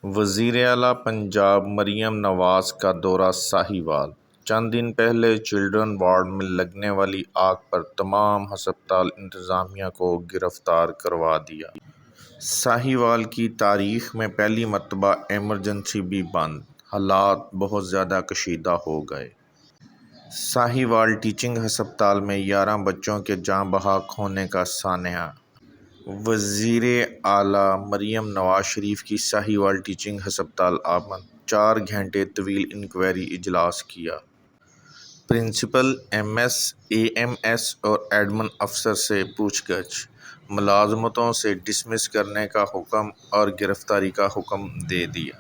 وزیر اعلیٰ پنجاب مریم نواز کا دورہ ساہیوال۔ چند دن پہلے چلڈرن وارڈ میں لگنے والی آگ پر تمام ہسپتال انتظامیہ کو گرفتار کروا دیا۔ ساہیوال کی تاریخ میں پہلی مرتبہ ایمرجنسی بھی بند، حالات بہت زیادہ کشیدہ ہو گئے۔ ساہیوال ٹیچنگ ہسپتال میں 11 بچوں کے جاں بحق ہونے کا سانحہ۔ وزیر اعلیٰ مریم نواز شریف کی ساہیوال ٹیچنگ ہسپتال آمد۔ 4 گھنٹے طویل انکوائری اجلاس کیا۔ Principal, M S, A M S اور ایڈمن افسر سے پوچھ گچھ۔ ملازمتوں سے ڈسمس کرنے کا حکم اور گرفتاری کا حکم دے دیا۔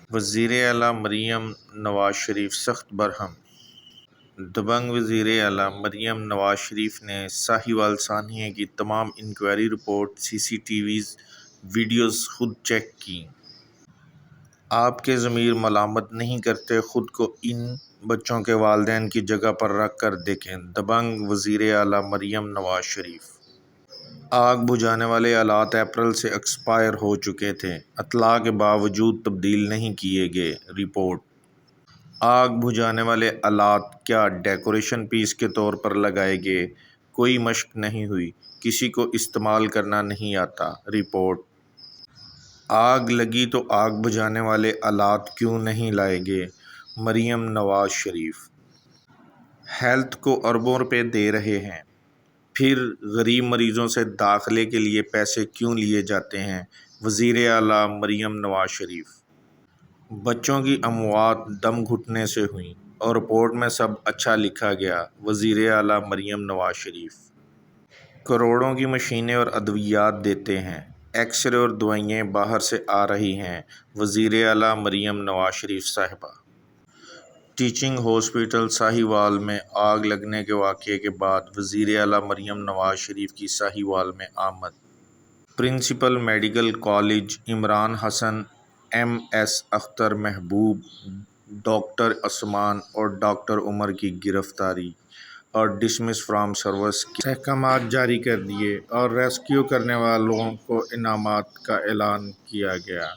وزیر اعلیٰ مریم نواز شریف سخت برہم۔ دبنگ وزیر اعلیٰ مریم نواز شریف نے ساہیوال سانحے کی تمام انکوائری رپورٹ، سی سی ٹی وی ویڈیوز خود چیک کیں۔ آپ کے ضمیر ملامت نہیں کرتے؟ خود کو ان بچوں کے والدین کی جگہ پر رکھ کر دیکھیں۔ دبنگ وزیر اعلیٰ مریم نواز شریف۔ آگ بجھانے والے آلات اپریل سے ایکسپائر ہو چکے تھے، اطلاع کے باوجود تبدیل نہیں کیے گئے۔ رپورٹ: آگ بجھانے والے آلات کیا ڈیکوریشن پیس کے طور پر لگائے گئے؟ کوئی مشق نہیں ہوئی، کسی کو استعمال کرنا نہیں آتا۔ رپورٹ: آگ لگی تو آگ بجھانے والے آلات کیوں نہیں لائے گئے؟ مریم نواز شریف۔ ہیلتھ کو اربوں روپے دے رہے ہیں، پھر غریب مریضوں سے داخلے کے لیے پیسے کیوں لیے جاتے ہیں؟ وزیر اعلیٰ مریم نواز شریف۔ بچوں کی اموات دم گھٹنے سے ہوئیں اور رپورٹ میں سب اچھا لکھا گیا۔ وزیر اعلیٰ مریم نواز شریف۔ کروڑوں کی مشینیں اور ادویات دیتے ہیں، ایکس رے اور دوائیں باہر سے آ رہی ہیں۔ وزیر اعلیٰ مریم نواز شریف صاحبہ۔ ٹیچنگ ہاسپٹل ساہیوال میں آگ لگنے کے واقعے کے بعد وزیر اعلیٰ مریم نواز شریف کی ساہیوال میں آمد۔ پرنسپل میڈیکل کالج عمران حسن، ایم ایس اختر محبوب، ڈاکٹر عثمان اور ڈاکٹر عمر کی گرفتاری اور ڈسمس فرام سروس کے احکامات جاری کر دیے اور ریسکیو کرنے والوں کو انعامات کا اعلان کیا گیا۔